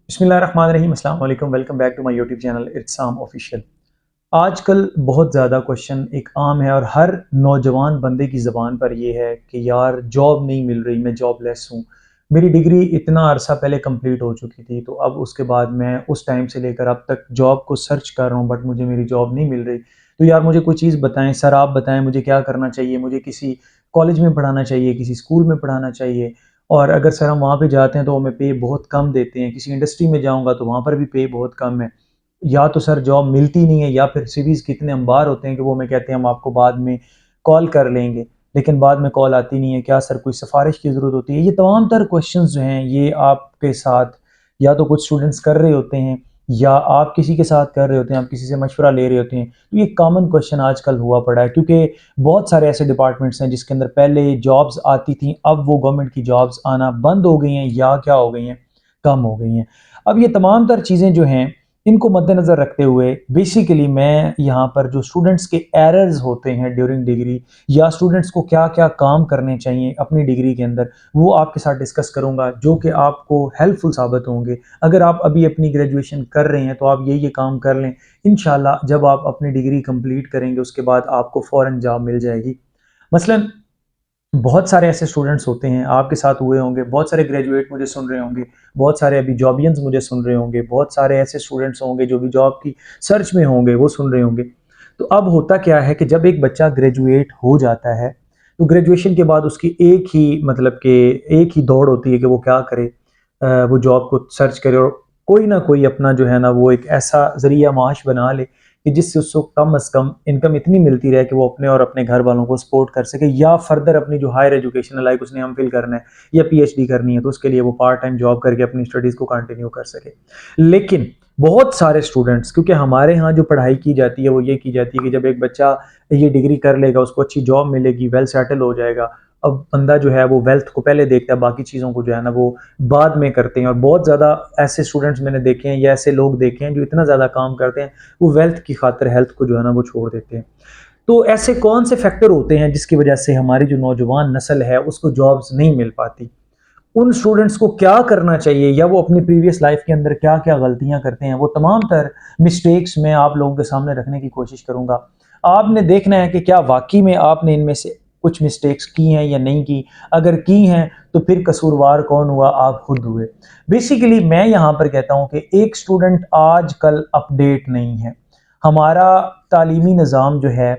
बिस्मिल्लाहिर्रहमानिर्रहीम, अस्सलाम वालेकुम। Welcome back to my YouTube channel Itsam official. आजकल बहुत ज़्यादा क्वेश्चन एक आम है और हर नौजवान बंदे की ज़बान पर ये है कि यार जॉब नहीं मिल रही, मैं जॉबलेस हूँ। मेरी डिग्री इतना अरसा पहले कंप्लीट हो चुकी थी, तो अब उसके बाद मैं उस टाइम से लेकर अब तक जॉब को सर्च कर रहा हूँ, बट मुझे मेरी जॉब नहीं मिल रही। तो यार मुझे कोई चीज़ बताएं सर, आप बताएं मुझे क्या करना चाहिए। मुझे किसी कॉलेज में पढ़ाना चाहिए, किसी स्कूल में पढ़ाना चाहिए, और अगर सर हम वहाँ पे जाते हैं तो हमें पे बहुत कम देते हैं। किसी इंडस्ट्री में जाऊँगा तो वहाँ पर भी पे बहुत कम है। या तो सर जॉब मिलती नहीं है, या फिर सीवीज़ के इतने अंबार होते हैं कि वो हमें कहते हैं हम आपको बाद में कॉल कर लेंगे, लेकिन बाद में कॉल आती नहीं है। क्या सर कोई सिफ़ारिश की ज़रूरत होती है? ये तमाम तर क्वेश्चंस जो हैं ये आपके साथ या तो कुछ स्टूडेंट्स कर रहे होते हैं, या आप किसी के साथ कर रहे होते हैं, आप किसी से मशवरा ले रहे होते हैं। तो ये कॉमन क्वेश्चन आजकल हुआ पड़ा है, क्योंकि बहुत सारे ऐसे डिपार्टमेंट्स हैं जिसके अंदर पहले जॉब्स आती थी, अब वो गवर्नमेंट की जॉब्स आना बंद हो गई हैं, या क्या हो गई हैं, कम हो गई हैं। अब ये तमाम तर चीज़ें जो हैं, इनको मद्देनज़र रखते हुए बेसिकली मैं यहाँ पर जो स्टूडेंट्स के एरर्स होते हैं ड्यूरिंग डिग्री, या स्टूडेंट्स को क्या-क्या काम करने चाहिए अपनी डिग्री के अंदर, वो आपके साथ डिस्कस करूँगा, जो कि आपको हेल्पफुल साबित होंगे। अगर आप अभी अपनी ग्रेजुएशन कर रहे हैं तो आप ये काम कर लें। इंशाल्लाह जब आप अपनी डिग्री कंप्लीट करेंगे उसके बाद आपको फ़ौरन जॉब मिल जाएगी। मसलन बहुत सारे ऐसे स्टूडेंट्स होते हैं, आपके साथ हुए होंगे, बहुत सारे ग्रेजुएट मुझे सुन रहे होंगे, बहुत सारे अभी जॉबियंस मुझे सुन रहे होंगे, बहुत सारे ऐसे स्टूडेंट्स होंगे जो भी जॉब की सर्च में होंगे, वो सुन रहे होंगे। तो अब होता क्या है कि जब एक बच्चा ग्रेजुएट हो जाता है, तो ग्रेजुएशन के बाद उसकी एक ही मतलब कि एक ही दौड़ होती है कि वो क्या करे, वो जॉब को सर्च करे और कोई ना कोई अपना जो है ना वो एक ऐसा ज़रिया माश बना ले कि जिससे उसको कम से कम इनकम इतनी मिलती रहे कि वो अपने और अपने घर वालों को सपोर्ट कर सके, या फर्दर अपनी जो हायर एजुकेशन है, लाइक उसने एमफिल करना है या पीएचडी करनी है, तो उसके लिए वो पार्ट टाइम जॉब करके अपनी स्टडीज़ को कंटिन्यू कर सके। लेकिन बहुत सारे स्टूडेंट्स, क्योंकि हमारे यहाँ जो पढ़ाई की जाती है वो ये की जाती है कि जब एक बच्चा ये डिग्री कर लेगा, उसको अच्छी जॉब मिलेगी, वेल सेटल हो जाएगा। अब बंदा जो है वो वेल्थ को पहले देखता है, बाकी चीज़ों को जो है ना वो बाद में करते हैं। और बहुत ज़्यादा ऐसे स्टूडेंट्स मैंने देखे हैं, या ऐसे लोग देखे हैं जो इतना ज़्यादा काम करते हैं, वो वेल्थ की खातिर हेल्थ को जो है ना वो छोड़ देते हैं। तो ऐसे कौन से फैक्टर होते हैं जिसकी वजह से हमारी जो नौजवान नस्ल है उसको जॉब्स नहीं मिल पाती? उन स्टूडेंट्स को क्या करना चाहिए, या वो अपनी प्रीवियस लाइफ के अंदर क्या-क्या गलतियाँ करते हैं, वो तमाम तर मिस्टेक्स मैं आप लोगों के सामने रखने की कोशिश करूँगा। आपने देखना है कि क्या वाक़ई में आपने इनमें से कुछ मिस्टेक्स की हैं या नहीं की? अगर की हैं, तो फिर कसूरवार कौन हुआ? आप खुद हुए। बेसिकली मैं यहाँ पर कहता हूँ कि एक स्टूडेंट आजकल अपडेट नहीं है। हमारा तालीमी निज़ाम जो है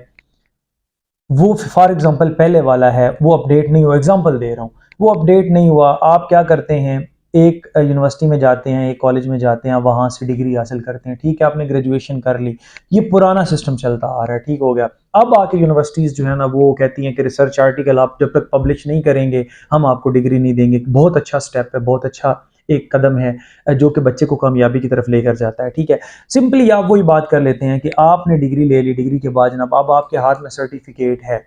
वो फॉर एग्जांपल पहले वाला है, वो अपडेट नहीं हुआ। एग्जांपल दे रहा हूँ, वो अपडेट नहीं हुआ। आप क्या करते हैं, एक यूनिवर्सिटी में जाते हैं, एक कॉलेज में जाते हैं, वहाँ से डिग्री हासिल करते हैं, ठीक है, आपने ग्रेजुएशन कर ली। ये पुराना सिस्टम चलता आ रहा है, ठीक हो गया। अब आके यूनिवर्सिटीज़ जो है ना वो कहती हैं कि रिसर्च आर्टिकल आप जब तक पब्लिश नहीं करेंगे, हम आपको डिग्री नहीं देंगे। बहुत अच्छा स्टेप है, बहुत अच्छा एक कदम है, जो कि बच्चे को कामयाबी की तरफ लेकर जाता है, ठीक है। सिंपली आप वही बात कर लेते हैं कि आपने डिग्री ले ली, डिग्री के बाद जनाब अब आपके हाथ में सर्टिफिकेट है।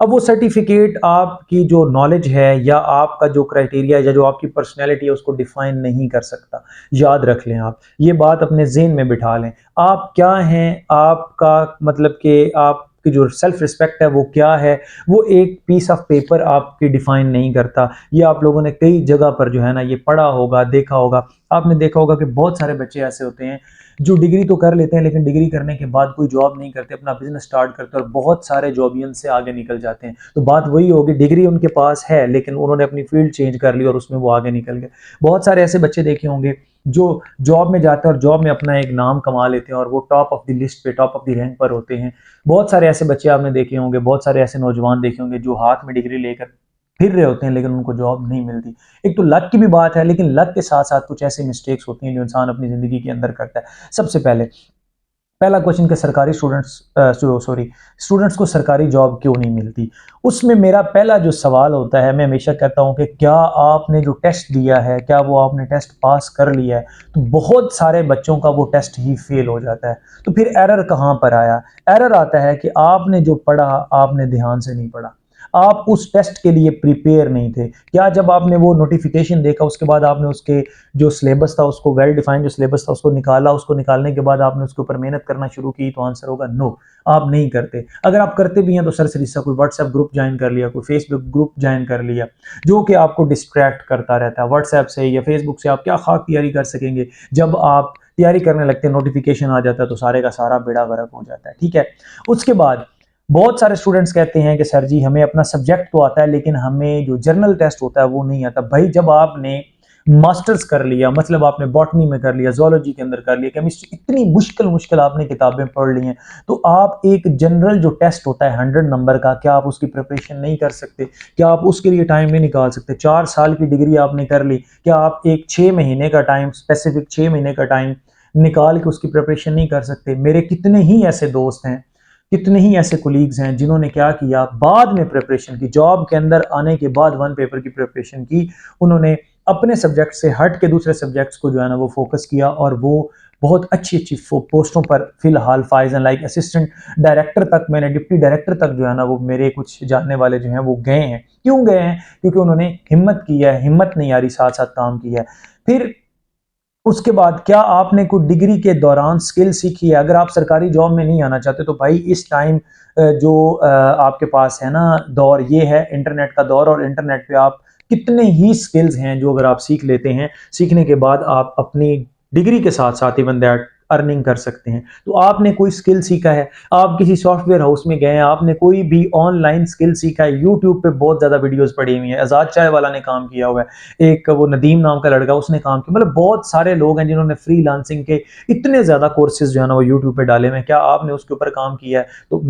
अब वो सर्टिफिकेट आपकी जो नॉलेज है, या आपका जो क्राइटेरिया है, या जो आपकी पर्सनैलिटी है उसको डिफाइन नहीं कर सकता। याद रख लें, आप ये बात अपने ज़हन में बिठा लें। आप क्या हैं, आपका मतलब कि आपकी जो सेल्फ रिस्पेक्ट है वो क्या है, वो एक पीस ऑफ पेपर आपकी डिफाइन नहीं करता। ये आप लोगों ने कई जगह पर जो है ना ये पढ़ा होगा, देखा होगा। आपने देखा होगा कि बहुत सारे बच्चे ऐसे होते हैं जो डिग्री तो कर लेते हैं, लेकिन डिग्री करने के बाद कोई जॉब नहीं करते, अपना बिजनेस स्टार्ट करते हैं और बहुत सारे जॉबियन से आगे निकल जाते हैं। तो बात वही होगी, डिग्री उनके पास है लेकिन उन्होंने अपनी फील्ड चेंज कर ली और उसमें वो आगे निकल गए। बहुत सारे ऐसे बच्चे देखे होंगे जो जॉब में जाते हैं और जॉब में अपना एक नाम कमा लेते हैं, और वो टॉप ऑफ द लिस्ट पे, टॉप ऑफ द रैंक पर होते हैं। बहुत सारे ऐसे बच्चे आपने देखे होंगे, बहुत सारे ऐसे नौजवान देखे होंगे जो हाथ में डिग्री लेकर फिर रहे होते हैं, लेकिन उनको जॉब नहीं मिलती। एक तो लक की भी बात है, लेकिन लक के साथ साथ कुछ ऐसी मिस्टेक्स होती हैं जो इंसान अपनी ज़िंदगी के अंदर करता है। सबसे पहले पहला क्वेश्चन कि सरकारी स्टूडेंट्स को सरकारी जॉब क्यों नहीं मिलती? उसमें मेरा पहला जो सवाल होता है, मैं हमेशा कहता हूँ कि क्या आपने जो टेस्ट दिया है, क्या वो आपने टेस्ट पास कर लिया है? तो बहुत सारे बच्चों का वो टेस्ट ही फेल हो जाता है। तो फिर एरर कहाँ पर आया? एरर आता है कि आपने जो पढ़ा, आपने ध्यान से नहीं पढ़ा। आप उस टेस्ट के लिए प्रिपेयर नहीं थे? क्या जब आपने वो नोटिफिकेशन देखा उसके बाद आपने उसके जो सिलेबस था उसको, वेल डिफाइंड जो सिलेबस था उसको निकाला, उसको निकालने के बाद आपने उसके ऊपर मेहनत करना शुरू की? तो आंसर होगा नो, आप नहीं करते। अगर आप करते भी हैं तो सरसरी सा कोई व्हाट्सएप ग्रुप ज्वाइन कर लिया, कोई फेसबुक ग्रुप ज्वाइन कर लिया, जो कि आपको डिस्ट्रैक्ट करता रहता है। व्हाट्सएप से या फेसबुक से आप क्या खाक तैयारी कर सकेंगे? जब आप तैयारी करने लगते हैं नोटिफिकेशन आ जाता है तो सारे का सारा बेड़ा गर्क हो जाता है। ठीक है, उसके बाद बहुत सारे स्टूडेंट्स कहते हैं कि सर जी हमें अपना सब्जेक्ट तो आता है लेकिन हमें जो जर्नल टेस्ट होता है वो नहीं आता। भाई जब आपने मास्टर्स कर लिया, मतलब आपने बॉटनी में कर लिया, जोलॉजी के अंदर कर लिया, केमिस्ट्री, इतनी मुश्किल मुश्किल आपने किताबें पढ़ ली हैं, तो आप एक जनरल जो टेस्ट होता है 100 नंबर का, क्या आप उसकी प्रिपरेशन नहीं कर सकते? क्या आप उसके लिए टाइम नहीं निकाल सकते? 4 साल की डिग्री आपने कर ली, क्या आप एक 6 महीने का टाइम, स्पेसिफिक 6 महीने का टाइम निकाल के उसकी प्रिपरेशन नहीं कर सकते? मेरे कितने ही ऐसे दोस्त हैं, कितने ही ऐसे कोलीग्स हैं जिन्होंने क्या किया, बाद में प्रिपरेशन की, जॉब के अंदर आने के बाद वन पेपर की प्रिपरेशन की, उन्होंने अपने सब्जेक्ट से हट के दूसरे सब्जेक्ट्स को जो है ना वो फोकस किया, और वो बहुत अच्छी अच्छी पोस्टों पर फिलहाल फाइज हैं। लाइक असिस्टेंट डायरेक्टर तक, मैंने डिप्टी डायरेक्टर तक जो है ना वो मेरे कुछ जानने वाले जो हैं वो गए हैं। क्यों गए हैं? क्योंकि उन्होंने हिम्मत की है, हिम्मत नहीं आ रही, साथ साथ काम किया है। फिर उसके बाद क्या आपने कोई डिग्री के दौरान स्किल सीखी है? अगर आप सरकारी जॉब में नहीं आना चाहते तो भाई इस टाइम जो आपके पास है ना दौर, ये है इंटरनेट का दौर, और इंटरनेट पे आप कितने ही स्किल्स हैं जो अगर आप सीख लेते हैं, सीखने के बाद आप अपनी डिग्री के साथ साथ इवन दैट अर्निंग कर सकते हैं। तो आपने कोई स्किल सीखा है, आप किसी सॉफ्टवेयर हाउस में गए हैं, आपने कोई भी ऑनलाइन स्किल सीखा है, यूट्यूब पे बहुत ज़्यादा वीडियोस पड़ी हुई हैं, आज़ाद चाय वाला ने काम किया हुआ है, एक वो नदीम नाम का लड़का उसने काम किया, मतलब बहुत सारे लोग हैं जिन्होंने फ्रीलांसिंग के इतने ज़्यादा कोर्सेज जो है ना वो यूट्यूब पे डाले हुए हैं। क्या आपने उसके ऊपर काम किया है? तो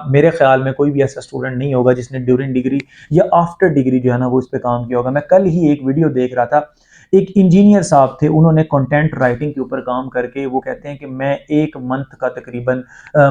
मेरे ख्याल में कोई भी ऐसा स्टूडेंट नहीं होगा जिसने ड्यूरिंग डिग्री या आफ्टर डिग्री जो है ना वो इस पर काम किया होगा। मैं कल ही एक वीडियो देख रहा था, एक इंजीनियर साहब थे, उन्होंने कंटेंट राइटिंग के ऊपर काम करके वो कहते हैं कि मैं एक मंथ का तकरीबन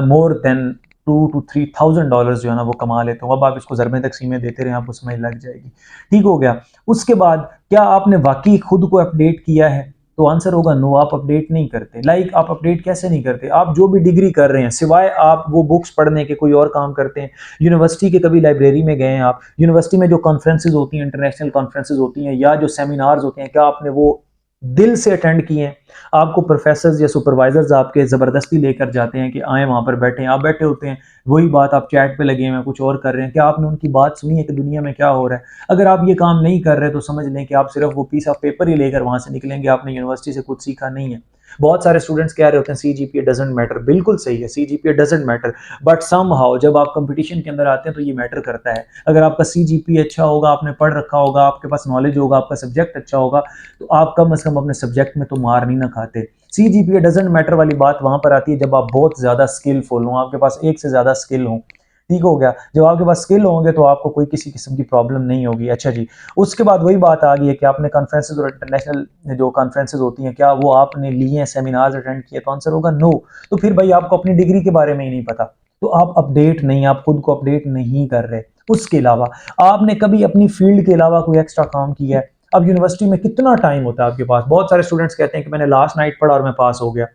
मोर देन $2,000 to $3,000 जो है ना वो कमा लेता हूँ। अब आप इसको ज़रबे तकसीम में देते रहे, आपको समझ लग जाएगी। ठीक हो गया। उसके बाद क्या आपने वाकई खुद को अपडेट किया है? तो आंसर होगा नो, आप अपडेट नहीं करते। लाइक आप अपडेट कैसे नहीं करते? आप जो भी डिग्री कर रहे हैं, सिवाय आप वो बुक्स पढ़ने के कोई और काम करते हैं? यूनिवर्सिटी के कभी लाइब्रेरी में गए हैं आप? यूनिवर्सिटी में जो कॉन्फ्रेंसेज होती हैं, इंटरनेशनल कॉन्फ्रेंसेज होती हैं, या जो सेमिनार्स होते हैं, क्या आपने वो दिल से अटेंड किए हैं? आपको प्रोफेसर्स या सुपरवाइजर्स आपके ज़बरदस्ती लेकर जाते हैं कि आए वहाँ पर बैठे हैं, आप बैठे होते हैं, वही बात आप चैट पे लगे हैं, कुछ और कर रहे हैं। क्या आपने उनकी बात सुनी है कि दुनिया में क्या हो रहा है? अगर आप ये काम नहीं कर रहे तो समझ लें कि आप सिर्फ वो पीस ऑफ पेपर ही लेकर वहाँ से निकलेंगे, आपने यूनिवर्सिटी से कुछ सीखा नहीं है। बहुत सारे स्टूडेंट्स कह रहे होते हैं सीजीपीए डजंट मैटर, बिल्कुल सही है, CGPA doesn't matter, but somehow जब आप कंपटीशन के अंदर आते हैं तो ये मैटर करता है। अगर आपका सीजीपीए अच्छा होगा, आपने पढ़ रखा होगा, आपके पास नॉलेज होगा, आपका सब्जेक्ट अच्छा होगा, तो आप कम से कम अपने सब्जेक्ट में तो मार नहीं ना खाते। सीजीपीए डजंट मैटर वाली बात वहां पर आती है जब आप बहुत ज्यादा स्किलफुल हो, आपके पास एक से ज्यादा स्किल हो। ठीक हो गया। जब आपके पास स्किल होंगे तो आपको कोई किसी किस्म की प्रॉब्लम नहीं होगी। अच्छा जी, उसके बाद वही बात आ गई है कि आपने कॉन्फ्रेंसेज और इंटरनेशनल जो कॉन्फ्रेंसेज होती हैं क्या वो आपने लिए हैं, सेमिनार्स अटेंड किए? तो आंसर होगा नो। तो फिर भाई आपको अपनी डिग्री के बारे में ही नहीं पता, तो आप अपडेट नहीं, आप खुद को अपडेट नहीं कर रहे। उसके अलावा आपने कभी अपनी फील्ड के अलावा कोई एक्स्ट्रा काम किया है? अब यूनिवर्सिटी में कितना टाइम होता है आपके पास? बहुत सारे स्टूडेंट्स कहते हैं कि मैंने लास्ट नाइट पढ़ा और मैं पास हो गया।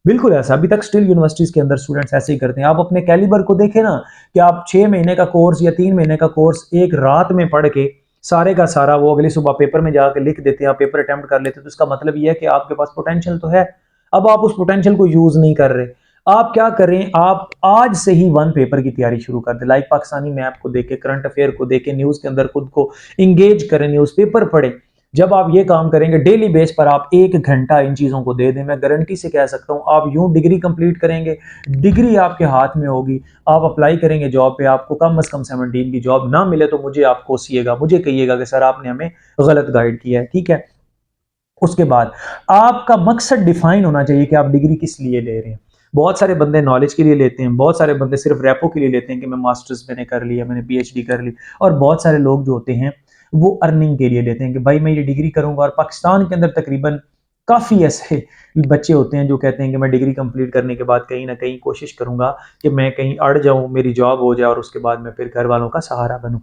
बिल्कुल ऐसा अभी तक स्टिल यूनिवर्सिटीज के अंदर स्टूडेंट्स ऐसे ही करते हैं। आप अपने कैलिबर को देखें ना, कि आप 6 महीने का कोर्स या 3 महीने का कोर्स एक रात में पढ़ के सारे का सारा वो अगली सुबह पेपर में जाकर लिख देते हैं, आप पेपर अटेम्प्ट कर लेते हैं, तो इसका मतलब ये है कि आपके पास पोटेंशियल तो है। अब आप उस पोटेंशियल को यूज नहीं कर रहे। आप क्या करें, आप आज से ही वन पेपर की तैयारी शुरू कर दें। लाइक पाकिस्तानी मैप को देखें, करंट अफेयर को देखें, न्यूज के अंदर खुद को इंगेज करें, न्यूज पेपर पढ़ें। जब आप ये काम करेंगे डेली बेस पर, आप 1 घंटा इन चीजों को दे दें, मैं गारंटी से कह सकता हूं आप यूं डिग्री कंप्लीट करेंगे, डिग्री आपके हाथ में होगी, आप अप्लाई करेंगे जॉब पे, आपको कम से कम 17 की जॉब ना मिले तो मुझे आप कोसिएगा, मुझे कहिएगा कि सर आपने हमें गलत गाइड किया है। ठीक है। उसके बाद आपका मकसद डिफाइन होना चाहिए कि आप डिग्री किस लिए ले रहे हैं। बहुत सारे बंदे नॉलेज के लिए लेते हैं, बहुत सारे बंदे सिर्फ रैपो के लिए लेते हैं कि मैं मास्टर्स मैंने कर लिया, मैंने पीएचडी कर ली, और बहुत सारे लोग जो होते हैं वो अर्निंग के लिए लेते हैं कि भाई मैं ये डिग्री करूंगा। और पाकिस्तान के अंदर तकरीबन काफ़ी ऐसे बच्चे होते हैं जो कहते हैं कि मैं डिग्री कंप्लीट करने के बाद कहीं ना कहीं कोशिश करूंगा कि मैं कहीं अड़ जाऊं, मेरी जॉब हो जाए और उसके बाद मैं फिर घर वालों का सहारा बनूं।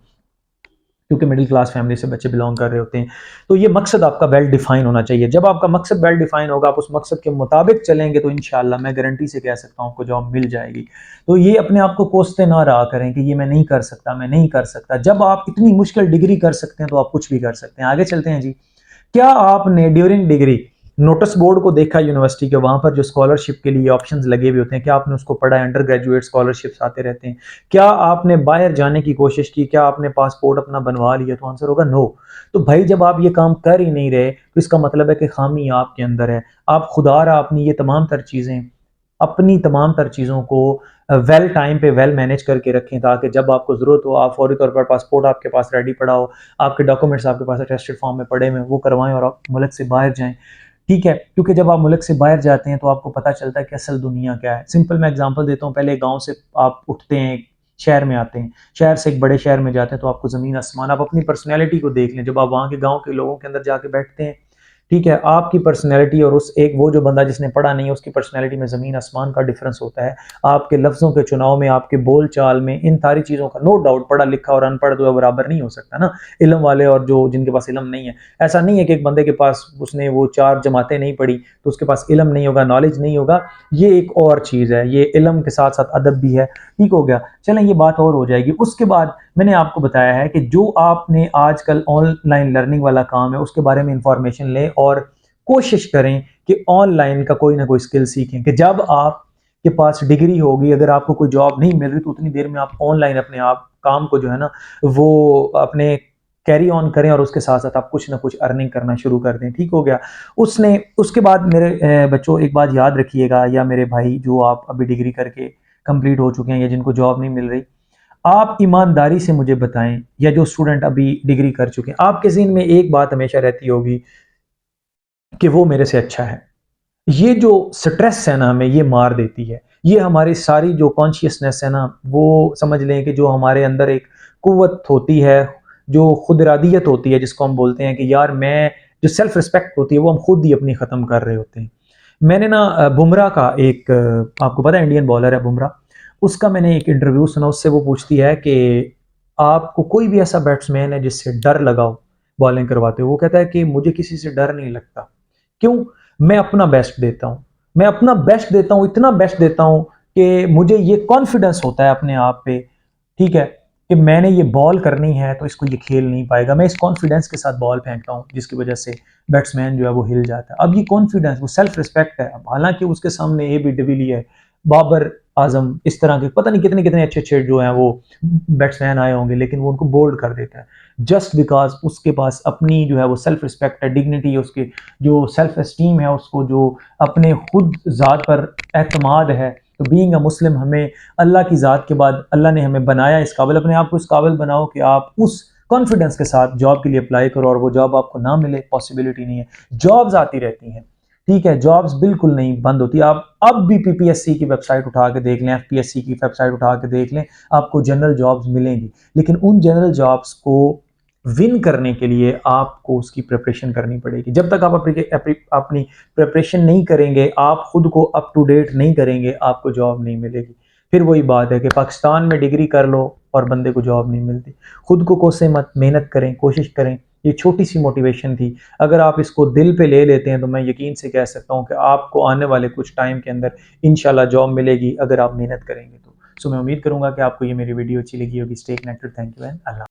क्योंकि मिडिल क्लास फैमिली से बच्चे बिलोंग कर रहे होते हैं। तो ये मकसद आपका वेल डिफाइन होना चाहिए। जब आपका मकसद वेल डिफाइन होगा, आप उस मकसद के मुताबिक चलेंगे, तो इंशाल्लाह मैं गारंटी से कह सकता हूँ आपको जॉब मिल जाएगी। तो ये अपने आप को कोसते ना रहा करें कि ये मैं नहीं कर सकता, मैं नहीं कर सकता। जब आप इतनी मुश्किल डिग्री कर सकते हैं तो आप कुछ भी कर सकते हैं। आगे चलते हैं जी। क्या आपने ड्यूरिंग डिग्री नोटिस बोर्ड को देखा यूनिवर्सिटी के, वहां पर जो स्कॉलरशिप के लिए ऑप्शंस लगे हुए होते हैं, क्या आपने उसको पढ़ा है? अंडर ग्रेजुएट स्कॉलरशिप्स आते रहते हैं। क्या आपने बाहर जाने की कोशिश की? क्या आपने पासपोर्ट अपना बनवा लिया? तो आंसर होगा नो। तो भाई जब आप ये काम कर ही नहीं रहे तो इसका मतलब है कि खामी आपके अंदर है। आप खुदारा अपनी ये तमाम तर चीजें, अपनी तमाम तर चीज़ों को वेल टाइम पे वेल मैनेज करके रखें, ताकि जब आपको ज़रूरत हो आप फौरी तौर पर पासपोर्ट आपके पास रेडी पड़ा हो, आपके डॉक्यूमेंट्स आपके पास अटेस्टेड फॉर्म में पड़े हुए, वो करवाएं और आप मुल्क से बाहर जाएं। ठीक है, क्योंकि जब आप मुल्क से बाहर जाते हैं तो आपको पता चलता है कि असल दुनिया क्या है। सिंपल मैं एग्जांपल देता हूँ। पहले गांव से आप उठते हैं, शहर में आते हैं, शहर से एक बड़े शहर में जाते हैं, तो आपको ज़मीन आसमान, आप अपनी पर्सनैलिटी को देख लें। जब आप वहाँ के गाँव के लोगों के अंदर जाके बैठते हैं, ठीक है, आपकी पर्सनैलिटी और उस एक वो जो बंदा जिसने पढ़ा नहीं है उसकी पर्सनैलिटी में ज़मीन आसमान का डिफरेंस होता है। आपके लफ्ज़ों के चुनाव में, आपके बोल चाल में, इन सारी चीज़ों का नो डाउट, पढ़ा लिखा और अनपढ़ तो बराबर नहीं हो सकता ना। इल्म वाले और जो जिनके पास इल्म नहीं है, ऐसा नहीं है कि एक बंदे के पास उसने वो 4 जमातें नहीं पढ़ी तो उसके पास इल्म नहीं होगा, नॉलेज नहीं होगा। ये एक और चीज़ है, ये इल्म के साथ साथ अदब भी है। ठीक हो गया, चलें ये बात और हो जाएगी। उसके बाद मैंने आपको बताया है कि जो आपने आजकल ऑनलाइन लर्निंग वाला काम है उसके बारे में इंफॉर्मेशन लें और कोशिश करें कि ऑनलाइन का कोई ना कोई स्किल सीखें, कि जब आपके पास डिग्री होगी, अगर आपको कोई जॉब नहीं मिल रही तो उतनी देर में आप ऑनलाइन अपने आप काम को जो है ना वो अपने कैरी ऑन करें और उसके साथ साथ आप कुछ ना कुछ अर्निंग करना शुरू कर दें। ठीक हो गया। उसने उसके बाद मेरे बच्चों एक बात याद रखिएगा, या मेरे भाई जो आप अभी डिग्री करके कंप्लीट हो चुके हैं या जिनको जॉब नहीं मिल रही, आप ईमानदारी से मुझे बताएं, या जो स्टूडेंट अभी डिग्री कर चुके हैं, आपके ज़हन में एक बात हमेशा रहती होगी कि वो मेरे से अच्छा है। ये जो स्ट्रेस है ना, हमें ये मार देती है। ये हमारी सारी जो कॉन्शियसनेस है ना, वो समझ लें कि जो हमारे अंदर एक कुव्वत होती है, जो खुद इरादियत होती है, जिसको हम बोलते हैं कि यार मैं, जो सेल्फ रिस्पेक्ट होती है वो हम खुद ही अपनी ख़त्म कर रहे होते हैं। मैंने ना बुमराह का एक आपको पता है इंडियन बॉलर है बुमराह, उसका मैंने एक इंटरव्यू सुना। उससे वो पूछती है कि आपको कोई भी ऐसा बैट्समैन है जिससे डर लगाओ बॉलिंग करवाते हो? वो कहता है कि मुझे किसी से डर नहीं लगता। क्यों? मैं अपना बेस्ट देता हूँ। मैं अपना बेस्ट देता हूँ, इतना बेस्ट देता हूँ कि मुझे ये कॉन्फिडेंस होता है अपने आप पे, ठीक है, कि मैंने ये बॉल करनी है तो इसको ये खेल नहीं पाएगा। मैं इस कॉन्फिडेंस के साथ बॉल फेंकता हूँ जिसकी वजह से बैट्समैन जो है वो हिल जाता है। अब ये कॉन्फिडेंस, वो सेल्फ रिस्पेक्ट है। अब हालांकि उसके सामने A B de Villiers, Babar Azam, इस तरह के पता नहीं कितने कितने अच्छे अच्छे जो हैं वो बैट्समैन आए होंगे, लेकिन वो उनको बोल्ड कर देता है जस्ट बिकॉज उसके पास अपनी जो है वो सेल्फ रिस्पेक्ट है, डिग्निटी है, उसकी जो सेल्फ एस्टीम है, उसको जो अपने खुद ज़ात पर एतमाद है। तो बीइंग अ मुस्लिम, हमें अल्लाह की ज़ात के बाद अल्लाह ने हमें बनाया इस काबिल, अपने आप को इस काबिल बनाओ कि आप उस कॉन्फिडेंस के साथ जॉब के लिए अप्लाई करो, और वो जॉब आपको ना मिले पॉसिबिलिटी नहीं है। जॉब्स आती रहती हैं, ठीक है, जॉब्स बिल्कुल नहीं बंद होती। आप अब भी पीपीएससी की वेबसाइट उठा के देख लें, एफपीएससी की वेबसाइट उठा के देख लें, आपको जनरल जॉब्स मिलेंगी। लेकिन उन जनरल जॉब्स को विन करने के लिए आपको उसकी प्रिपरेशन करनी पड़ेगी। जब तक आप अपनी प्रिपरेशन नहीं करेंगे, आप खुद को अप टू डेट नहीं करेंगे, आपको जॉब नहीं मिलेगी। फिर वही बात है कि पाकिस्तान में डिग्री कर लो और बंदे को जॉब नहीं मिलती। खुद को कोसे मत, मेहनत करें, कोशिश करें। ये छोटी सी मोटिवेशन थी, अगर आप इसको दिल पे ले लेते हैं तो मैं यकीन से कह सकता हूँ कि आपको आने वाले कुछ टाइम के अंदर इंशाल्लाह जॉब मिलेगी, अगर आप मेहनत करेंगे तो। सो मैं उम्मीद करूंगा कि आपको ये मेरी वीडियो अच्छी लगी होगी। Stay connected. Thank you and Allah.